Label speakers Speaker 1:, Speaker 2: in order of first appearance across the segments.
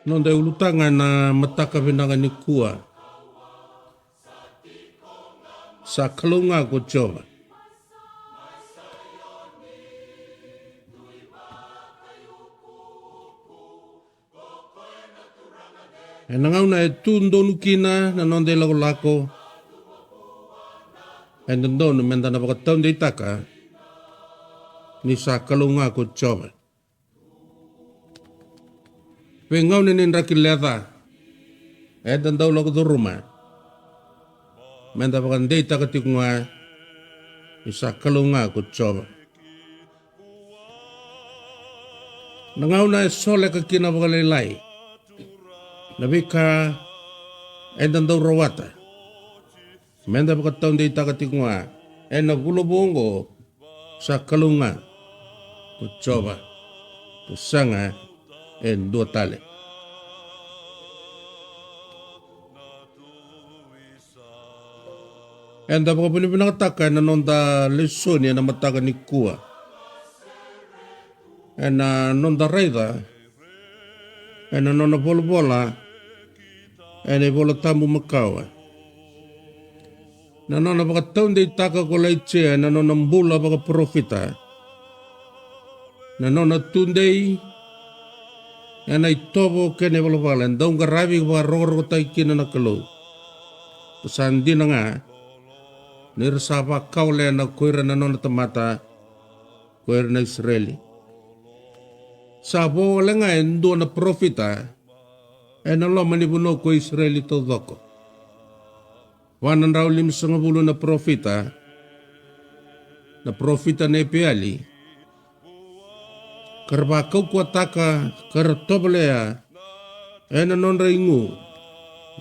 Speaker 1: No dai ulutanga na mataka vinanga ni kua. Sa kalunga ko choba. E nangauna e tundonu kina na nonde lako lako. E nandonu menda na pakatau de itaka. Ni sa kalunga ko choba. Pengau ni nindaki leda. E dandau lako do rumah. Menda pakande itaka tikunga. Ni sa kalunga ko choba. Nangauna e sole ka kina pakalelai. Nabika e dandau rawata. Menda pakatau de itaka tikunga. E na bulobongo sa kalunga ko choba. Kusanga e dua tale. Enda pa puni pinakataka na nonda lesoni na mataka ni kua. Na nonda raida. Na nonda bola. Na bola tambu makawa. Na nonda pakataun de itaka ko laichea na nonda mbula paka profita. Na nonda tundei. Na itobo kene bola bala. Ndaung karabi kwa roro taikina na kalau. Pasandi na nga. Nirsapa kaule na kuira na nona tamata kuira na Israeli. Sabo lenga endo na profita na lo manibuno ko Israeli to doko. Wanan raw 50 na profita na epiali. Karba kau kuataka kartoblea na non raingu.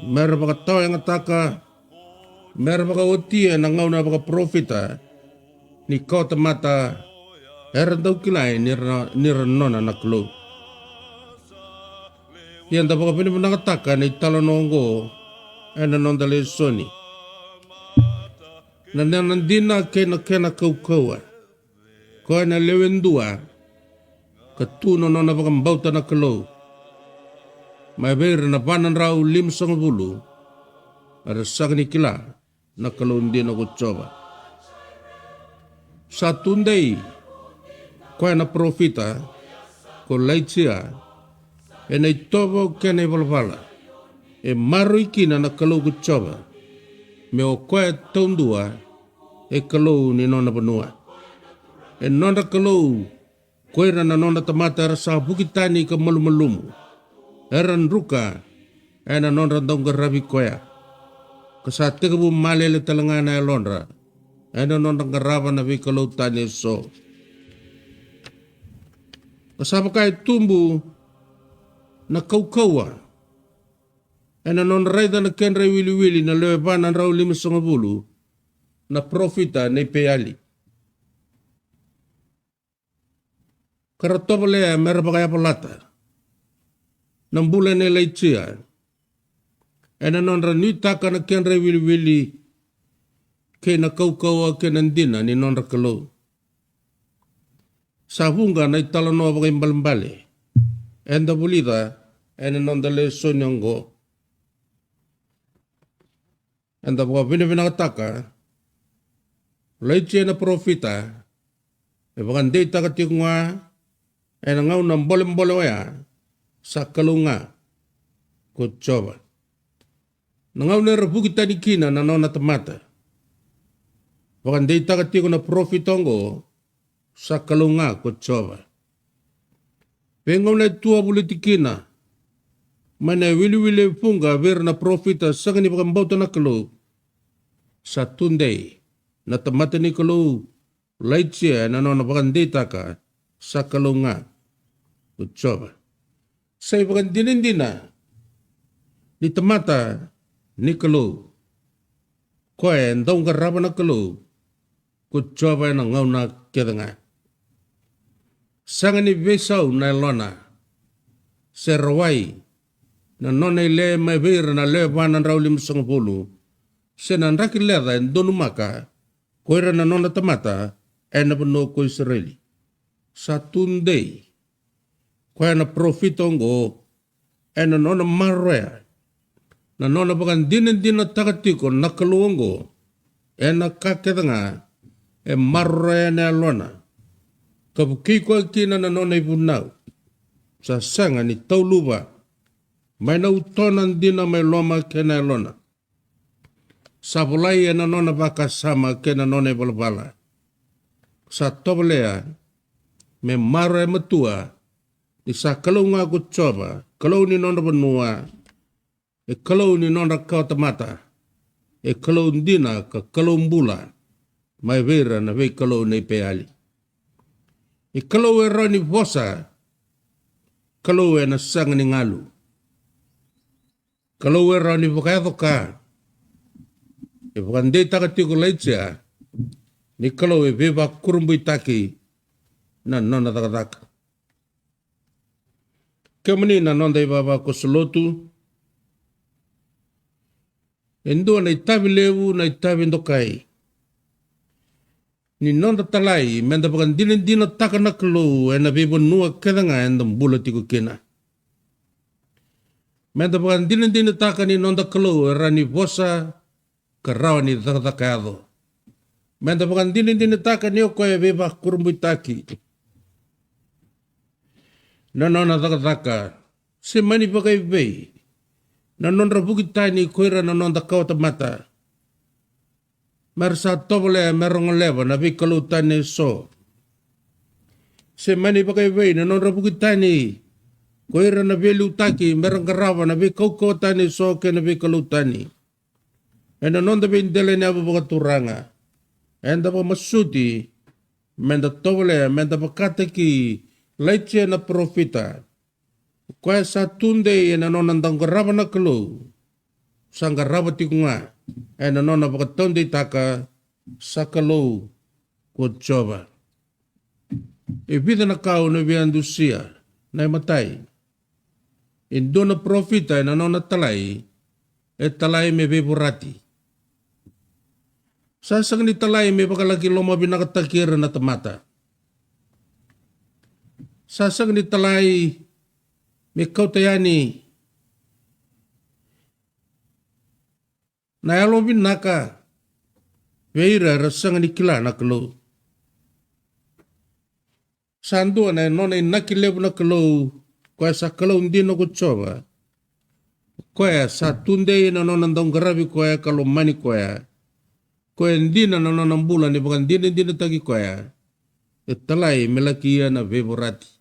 Speaker 1: Merba kataw yang ataka meron baka utia na ngaw na baka profita ni kau tamata eran daw kilay nirano na naklo. Yan da baka pinipunakataka na italonongo na nondale soni. Na nanandina kena kaukawa. Kaya na lewendua katuno na baka mbauta na klo. May bayar na panan raw 50 ada sagni kila na kalundi na kutsoba. Sa tunday, kwa na profita, ko laitsia, na itobo kene balbala, maroy kina na kalu kutsoba, me o kwa tondua, kalu ni nona banua. Nona kalu, kwa na nona tamata rasa bukitani ka malumulumu, eran ruka, na nona dongga rabi kwaya. Kasate ka bu malele talanga na elonra. Ano nong karaba na bikalo tanya so. Kasama kay tumbu na kaukawa. Ano nong raida na kenra wili na lewa na raw 50 na profita na ipeyali. Karatobale meron pa kaya palata. Nang bulan nila itsiya. Ano non ranita ka na kenra wili ke na kaukawa ke nandina ni non rakalo. Sa hunga na italano pa kay mbalimbali. Enda bulida, ano non dale sonyongo. Enda pa pinakataka, laitse na profita, pakandita ka tikunga, ngaw ng bolem-bolem ya, sa kalunga, kutsoba. Nangaw na rabukita ni kina na nona tamata. Pakandita ka tikunga na profitongo, sa kalunga, kutsoba. Pengaw na ituwa politikina, mana wili-wili punga ver na profita sa kani pakambauta na kalu, sa tunday, na tamata ni kalu, laitse na nona pakandita ka, sa kalunga, kutsoba. Sa ipakandinindina, ni tamata, ni kalu, koe ndaung karaba na kalu, kutsoba na ngaw na kedanga. Sanga ni besaw na lona, serawai, na nona ile may beer na lewanan raw 50, senan rakileda en donumaka, koe na nona tamata, na puno ko Israeli. Sa tunday, koe na profitongo, e na nona marrea, na nona bakan dina takatiko na kaluongo, e na kaketanga, e marrea ne alona. Kapukiko kina na nona ibunau, sa sanga ni tauluba, mai na utonan dina mai loma kena alona. Sapulai e na nona baka sama kena nona ibalabala. Sa tobalea, me marrea matua, ni sa kalau nga kutsoba, kalau ni nona banua, e kalau ni nona kautamata, e kalau dina ka kalau mbula, mai vera na vei kalau nei peali. E kalau e rani vosa, kalau e na sanga ni ngalu. Kalau e rani vakayato ka, e vakandei takatiko leitzea, ni kalau e veva kurumbu itaki, na nona takataka. Kemani na nonda ibaba ko solotu, endo na itabi lewu na itabi ndokai. Ni nonda talai, menda bakan dina taka na kalo, e na bebo nua kedanga enda mbula tiko kena. Menda bakan dina taka ni nonda kalo, e rani vosa, karawa ni takatakaado. Menda bakan dina taka ni oko e beba kurumbu itaki. Na nona takataka, se mani pakai vei, na nonra bukitani koira na nonda kautamata. Mersa tobole merongoleva na vikalu tani so. Se mani pakai vei na nonra bukitani koira na velu taki merongarawa na vikauko tani so ke na vikalu tani. E na nonda bindele ni abu bakaturanga. Enda pa masuti, menda tobole, menda pakateki, laitia na profita. Kaya sa tunde e na nona ndangaraba na kalu. Sangaraba tikunga. E na nona bakatonde taka sa kalu kutsoba. E vida na kau na viandusia na imatay. Indo na profita e na nona talay. E talay me beburati. Sasang ni talay me bakalagi loma binakatakira na tamata. Sasang ni talay me kautayani na alobin naka veira rasang ni kila na kalo. Sandu na nona nakilebu na kalo kaya sa kalo hindi na kutsoba. Kaya sa tunde na nona ndonggarabi kaya kalo mani kaya. Kaya hindi na nona bulan ni bakan hindi na tagi kaya. Talay melakia na veborati.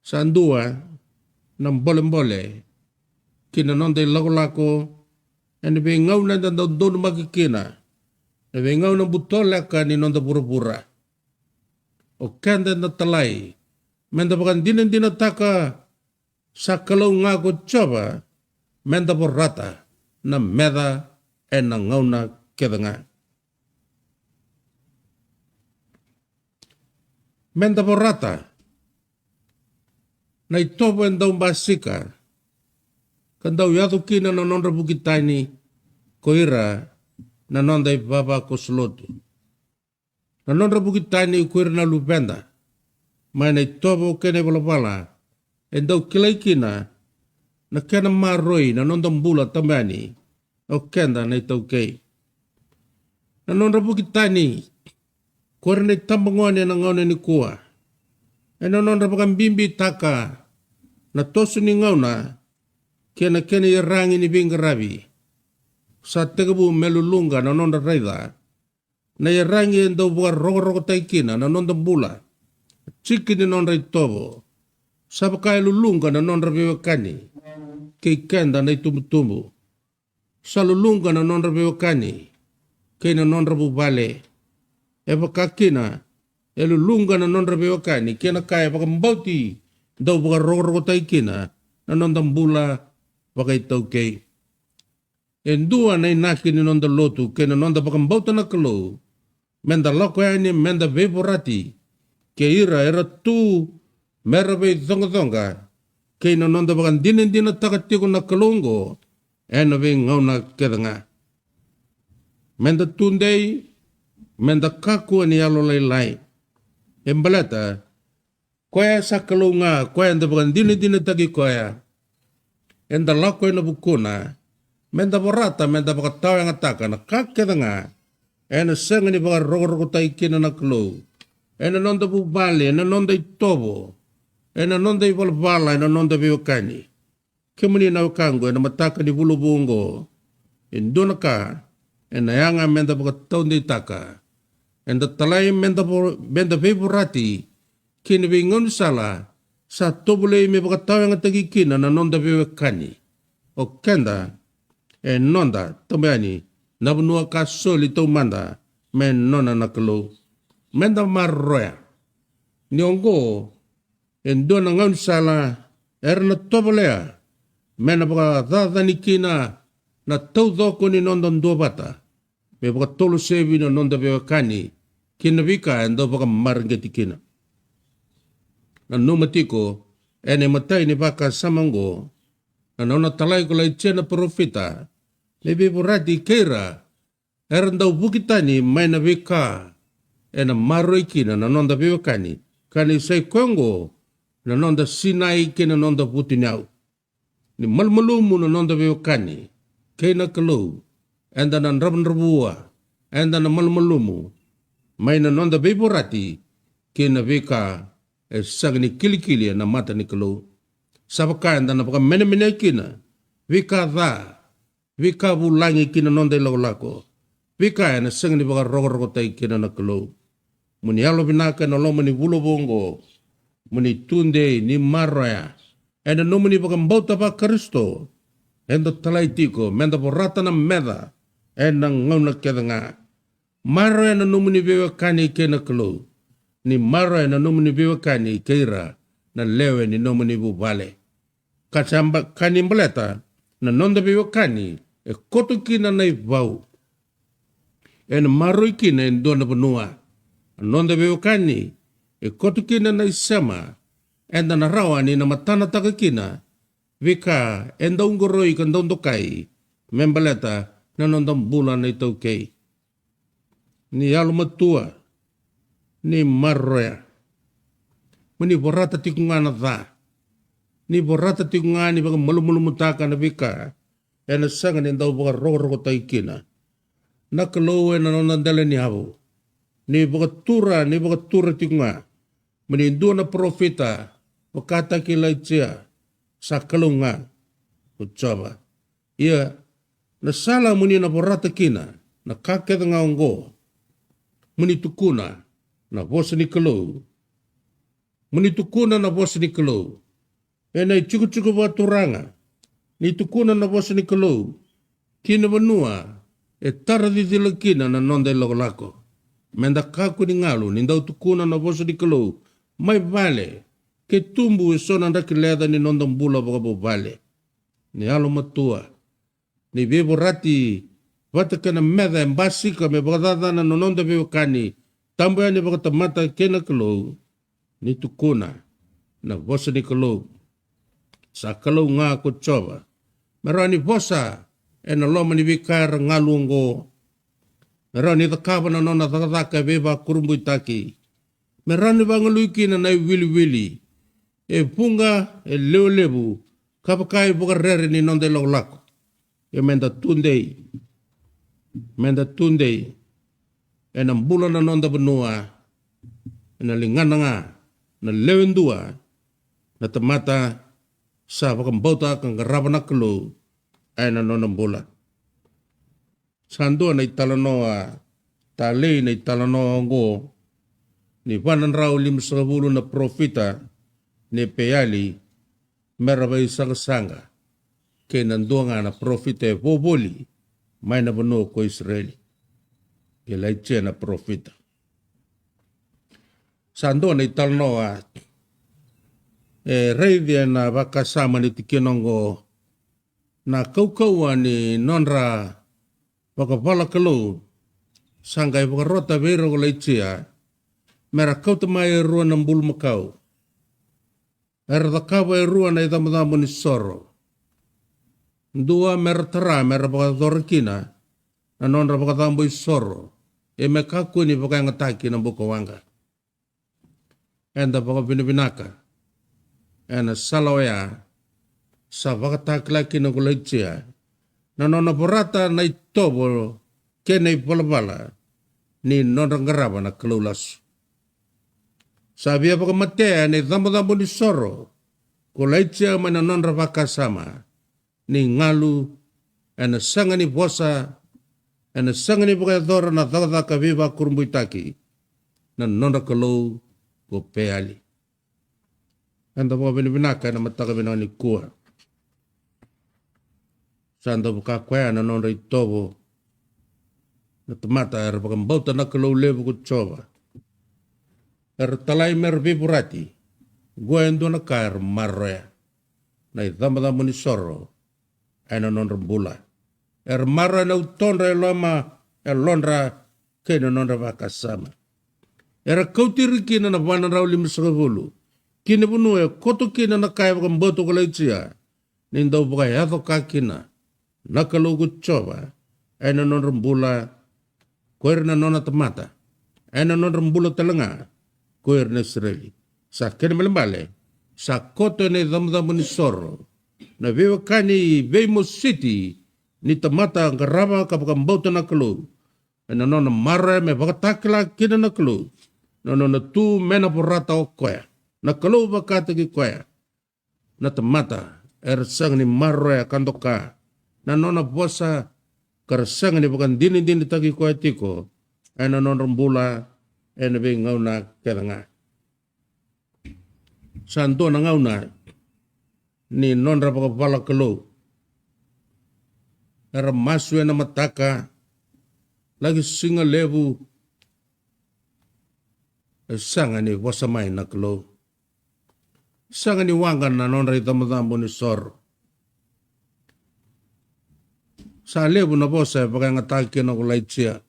Speaker 1: Sandua ng bolem-bole kinanonday lako-lako and ibingaw na doon makikina ibingaw ng butola ka ni nonda pura-pura o kanda na talay menda bakan din nataka sa kalaw nga ko tsoba menda porata na meda e nangaw na kedanga menda porata na itobo en daw basika kan daw yato kina na nonra bukitani koira na nonda ibaba ko slotu na nonra bukitani koira na lupenda may na itobo kene balabala en daw kilay kina na kena maroy na nonda mbula tambani o kenda na itaw kay na nonra bukitani koira na itambangone na ngaw na ni kuwa e na nonra bakang bimbi taka na tosu ni ngaw na kena yarangi ni bingarabi sa tegabu melulunga na nonda raida na yarangi en daw buka rogo taikina na nonda bula chiki ni nonda itobo sa bakay lulunga na nonda bewakani kay kenda na itumutumbu sa lulunga na nonda bewakani kay na nonda bubale e bakakina e lulunga na nonda bewakani kena kaya bakambauti daw buka rogo taikina na nonda bula pakai tau kei. En dua na inaki ni nonda lotu ke na nonda pakambauta na kalo. Menda lako ni menda beborati. Ke era tu mera be zonga ke na nonda pakan dina takatiko na kalongo. Ena be ngau na kedanga. Menda tundei menda kaku ni alo lai. Embalata Koya sa kalunga, koya anda bagan dini tagi koya. Enda lako na bukuna, menda borata, menda baga tau yang ataka, na kakeda nga, ena senga ni baga rogo taikina na kalo. Ena nonda bubali, ena nonda itobo, ena nonda ibalbala, ena nonda biwakani. Kemuni na wakango, ena mataka ni bulu bungo, induna ka, ena yanga menda baga tau ni taka. Enda talai menda beburati, kini bingon sala sa tobule me baka tau yang tagi kina na nonda bewe kani o kenda nonda tombeani na bunua ka soli to manda me nona na kelo menda marroya ni ongo dona ngon sala na tobulea me na baka dada ni kina na tau doko ni nonda ndo bata me baka tolu sebi na nonda bewe kani kina vika endo baka marngeti kina na numatiko ene matai ni baka samango na nona talai ko lai chena profita lebe borati kera erandau bukitani mai na beka ena maroi kina na nonda bewakani kani sai kongo na nonda sinai kina nonda putinau ni malmalumu na nonda bewakani kena kalau enda na rabua enda na malmalumu mai na nonda beborati kina beka sagni kilikili na mata ni kalo sabaka anda na paka mene kina vika bulangi kina nonde lako vika na sagni paka rogo tai kina na kalo muni alo binaka na lo muni bulo bongo muni tunde ni maraya ena no muni paka mbauta pa Kristo enda talai tiko menda porata na meda ena ngona kedanga maraya na no muni bewa kani kina kalo ni mara na nomuni biwakani keira na lewe ni nomuni bubale. Kachamba kani mbaleta na nonda biwakani koto kina na ibau. En maro ikina en dona benua. Nonda biwakani koto kina na isama. Enda na rawani na matana taka kina. Vika enda ungoroi kandokai. Membaleta na nonda mbula na itaukei. Ni alumatua. Ni marroya. Muni borata tikungana dha. Ni borata tikungani baka malu mutaka na bika. Ena sanga ni ndau baka rogo taikina. Nakalowe na nonandele ni habu. Ni baka tura tikunga. Muni indua na profita. Wakata kila itia. Sa kalunga. Ucaba. Ia. Na sala muni na borata kina. Na kaketa nga ongo. Muni tukuna. Na bosa ni kalau. Muni tukuna na bosa ni kalau. Ena cukup baturanga. Ni tukuna na bosa ni kalau. Kina banua. Tara di dilakina na nonda lako. Menda kaku ni ngalu. Ni ndau tukuna na bosa ni kalau. Mai vale. Ke tumbu sona ndaki leda ni nonda mbula baka vale. Ni alo matua. Ni bebo rati. Vatakana meda mbasika me bakadadana no nonda bebo kani. Tambo ni baka mata kena kalau ni tukuna na bosa ni kalau sa kalau nga ko coba merani bosa ena loma ni bikar ngalungo merani takaba na nona takataka beba kurumbu itaki merani bangaluiki na wili punga lebu kapakai buka rere ni nonde lako menda tundei ena bulan na nonda benua ena lingana nga na lewendua na tamata sa pakambauta kang karabana kelo ena nona bulan sando na italanoa tale na italanoa ngo ni panan rau 50 na profita ni peyali merabai sanga ke nanduanga na profita boboli mai na benua ko Israeli ilai na profita. Sando na italnoa reidia na baka sama ni tikinongo na kaukaua ni nonra baka pala kalau sangkai baka rota bero ko laitia mera kauta mai rua ng bul makau era takawa rua na itamadamu ni soro dua mera tara mera baka dorkina na nonra baka tambo soro me kaku ni baka ngataki na buko wanga enda baka binabinaka ena salawaya sa vakataklaki na kulaitia na nona porata na itobo kena ipalapala ni nona ngaraba na kalulas. Sabi baka matea ni dhambo ni soro kulaitia mana nona vakasama ni ngalu ena sangani bosa ena sangani baka dhora na dhaka viva kurumbuitaki na nona kalau ko peali. Anda baka binabinaka na mataka binani kuwa. Sanda buka kwaya na nonra itobo na tamata er baka mbauta na kalau lebu ko choba. Er talai mer vipurati gua endo na kair marroya na idhamada ni soro ay na nonra bula. Er marroya na utonra eloma elonra kay na nonra vakasama. Er kautiriki na nabana rauli misakavulu. Kina bunu koto kina na kaya baka mbauta ko laitsia. Nindaw baka yato kakina. Nakalugut choba, ay na non rambula, kuer na non tamata, ay na non rambula talanga, kuer na Israeli. Sa kinamalimbale, sa koto na damdamo ni soro, na viwa kani Weymouth City, ni tamata ang karama kapakambauta na kalu, ay na non mara me bakatakla kina na kalu, na non na tu mena porata o kwaya, na kalu bakatagi kwaya, na tamata, ersang ni mara kandoka, na nona bosa karsang ni bukan dini tagi ko etiko ay na nona rambula ay na ngaw na kedanga santo na ngaw na ni nona pala kalo era maswe na mataka lagi singa lebu sanga ni bosa mai na kalo sanga ni wangan na nona itamadambo ni sor sa lebu na bosa baka ngatake na kulaitia.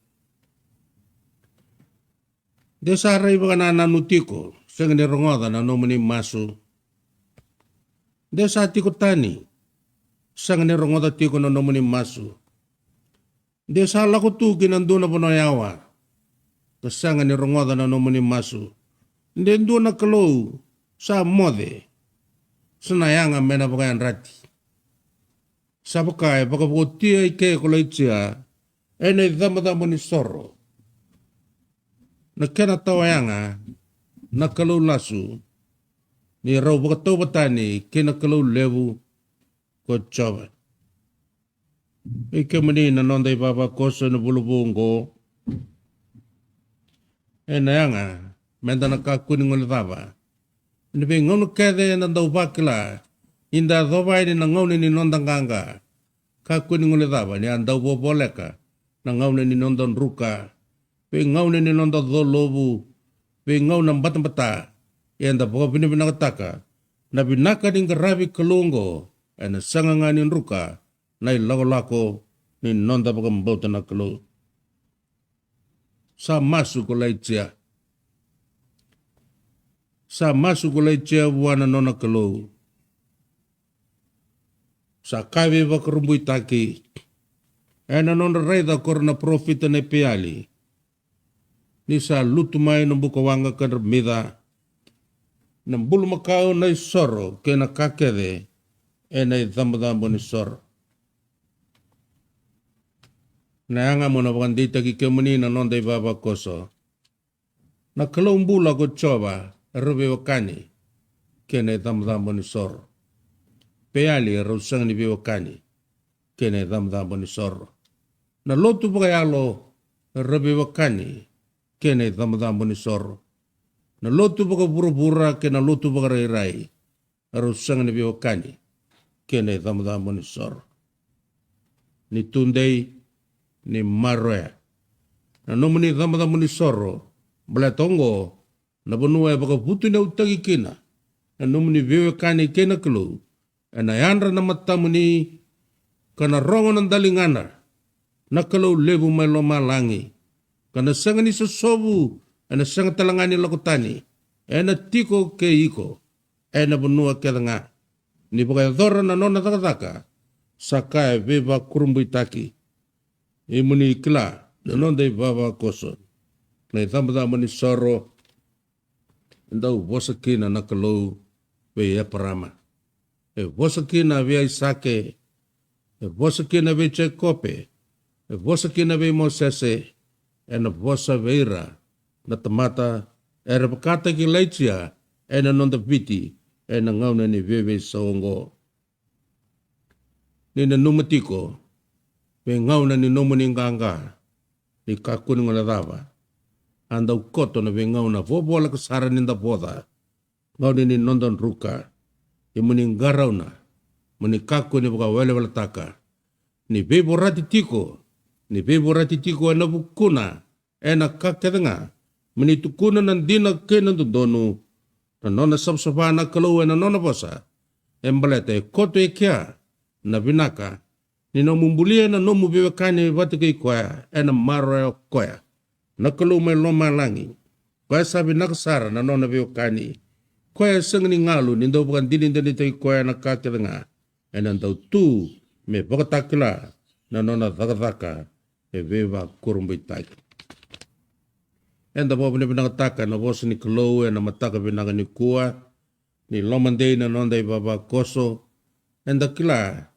Speaker 1: De sa rai baka na nanutiko, sanga ni rongoda na nomani masu. De sa tiko tani, sanga ni rongoda tiko na nomani masu. De sa lakutuki nanduna panoyawa, kasanga ni rongoda na nomani masu. De nduna kalau sa mode, sanayanga mena baka yan rati. Sabakai baka butia ike kulaitia ene dhamma ni soro na kena tawayanga na kalau lasu ni rau baka tau batani kena kalau lebu ko choba ike mani na nondai baba koso na bulubungo ene yanga menda na kakuni ngol baba ni be ngono kede na dau bakila inda dhobai ni nangauni ni nondanganga. Kaku ni ngule dhaba ni andau boboleka. Nangauni ni nondon ruka. Pe ngauni ni nondon dholobu. Pe ngauni mbata-mbata. Yanda boka binabinakataka. Na binaka ni ngarabi kalungo. Ena sanganga ni ruka. Na ilako-lako ni nonda boka mbauta na kalu. Sa masu kulaitia. Sa masu kulaitia wana nona kalu. Sa kawe bakarumbuy taki. Ena non reda korna profita ne peali. Ni sa lutumay ng bukawanga kanramida. Nang bulumakao na isoro kena kakede. Ena idhamdambo ni soro. Nayanga mo na wakandita kikemuni na nonday baba koso. Nakalaw ko choba. Rubi wakani. Kena idhamdambo ni soro. Peali rausang ni biwakani kene dhamdhambo ni soro. Na lotu bagayalo rabi wakani kene dhamdhambo ni soro. Na lotu baga bura-bura kena lotu baga rai-rai rausang ni biwakani kene dhamdhambo ni soro. Ni tundei ni marroya. Na nomuni dhamdhambo ni soro balatongo na bunua baga putu na utagi kina. Na nomuni biwakani kena kelu. Ana yanra na matamu ni kana rongo ng dalingana nakalaw lebu may lomalangi kana sanga ni sosobu ana sanga talangani lakutani ena tiko ke iko ena bunua ke nga ni baka dhora na nona takataka sakay beba kurumbuitaki imuni ikla na nonda baba koso na ithamada mani soro ndau vosa kina na kalau ve ya parama. E vosa kina ve Isake, e vosa kina ve Jacobe, e vosa kina ve Mosese, e na vosa veira na tamata e rapakata ki leitia e na nonda viti e na ngauna ni veve saongo. Ni na numatiko, ve ngauna ni nomuni nganga, ni kakuni ngana dava. Anda ukoto na ve ngauna vobola kasara ninda boda. Ngauna ni nondan ruka, i muni ngarauna, muni kakuni buka wale wala taka. Ni bebo rati tiko e na bukuna, e na kaketanga, muni tukuna nan dina kena donu, na nona sabsabana kalau e na nona bosa, e mbalete koto e kia, na binaka, ni na mumbulia na nomu bebekani watike koya, e na maro koya. Na kalau mai loma langi, koya sabi nakasara na nona bebekani, koya sengni ngalu, ni ndo bukan dini te koya na kaketanga, e na ndau tu, me bakatakila, na nona dhaka e veva kurumbitaki. Enda bobo ni binakataka na bosa ni kalau e na mataka binaka ni kua, ni lomandei na nonda i baba koso, enda kila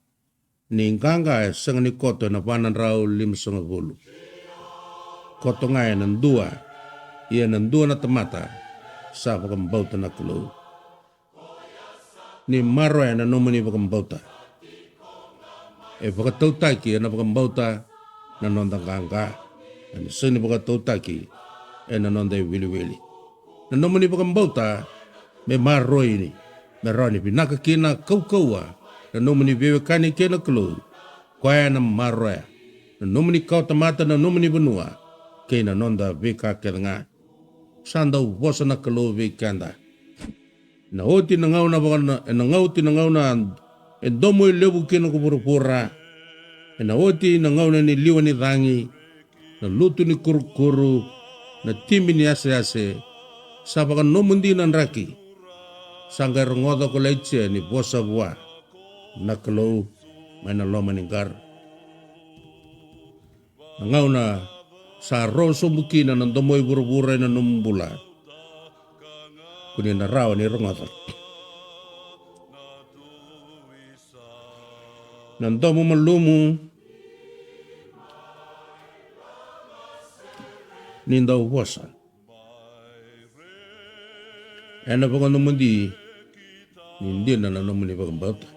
Speaker 1: ni nganga e sanga ni koto na panan rau 5.5. Koto nga e nandua, ia nandua na tamata, sa pakambauta na kalau. Ni maro e na nomani pakambauta. E pakatautaki e na pakambauta na nonda nganga, e na sani pakatautaki e na nonda i wili. Na nomani pakambauta, me maro ini, me roni pinaka kina kaua, na nomani bebekani kena kalau, koya na maro e, na nomani kau tamata na nomani benua, kena nonda beka kenga, sanda ubosa na kalau bekanda. Na oti na ngauna bakana, na ngauti na ngauna, e domo i lebu kena kupura, e na oti na ngauna ni liwa ni rangi, na lutu ni kuru, na timi ni ase, sabaka nomundi na raki, sanggar ngoda ko leitse ni bosa bua, na kalau may na loma ni gar. Na ngauna, sa roso bukina ng domoy burburay na numbula, kunin na raw ni rongata. Nandomo malumu, ninda ubosa. Ena baka numundi, hindi na namuni baka bata.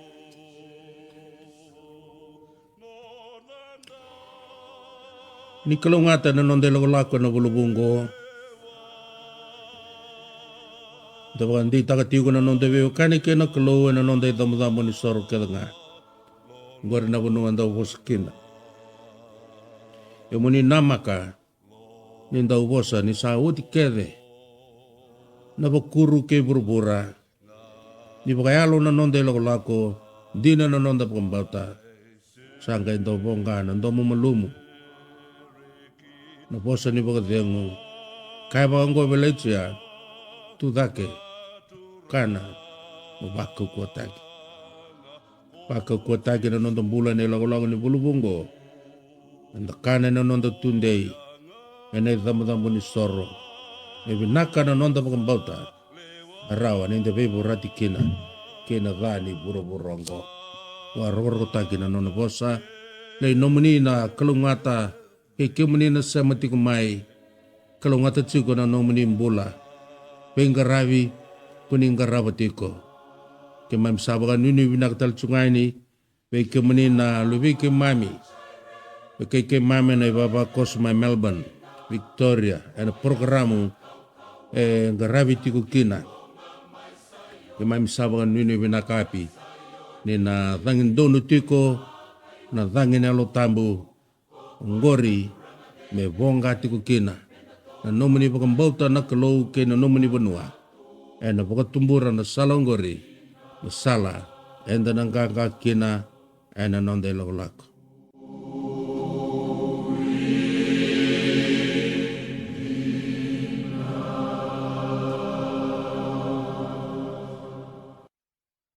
Speaker 1: Ni kalungata na nonde lako na bulubungo. Daba hindi takatigo na nonde veo kanike na kalo na nonde damudamo ni soro kada nga. Ngori na bunuan daw boskina. Yung muni namaka, ninda ubosa ni sa uti kede. Nabakuru ke burbura. Ni bakayalo na nonde lako, di na nonde pambata. Sangga ito bonga, nandomo malumu. Na bosa ni bakadyango. Kaya ba ang gobelay siya, tudake, kana, mabako kuataki. Bako kuataki na nonde bulan ni lako ni bulubungo. Anda kana na nonde tundei. Ena idamudambo ni soro. Ebi naka na nonda pakambauta. Arawa ninde bebo rati kina dhani buro-burongo. Waroro taki na nona bosa. Lei nomuni na kalungata. Keke muni na samati kumai. Kalungata tsiko na nomuni mbula. Pengaravi kuningarava tiko. Kemam sabakan nuni binakatal tsungai ni. Peke muni na lubike mami. Peke mami na ibaba Cosma Melbourne. Victoria. Ena programu ngaravi tiko kina. Kemam sabakan nuni binakapi. Ni na thangin donu tiko. Na thangin alo tambu. Ngori me vonga tiko kina. Na nomini pakambauta na kalau ke na nomini benua. Na pakatumbura na salonggori. Na sala. Enda nangkaka kina. Na nonde lako.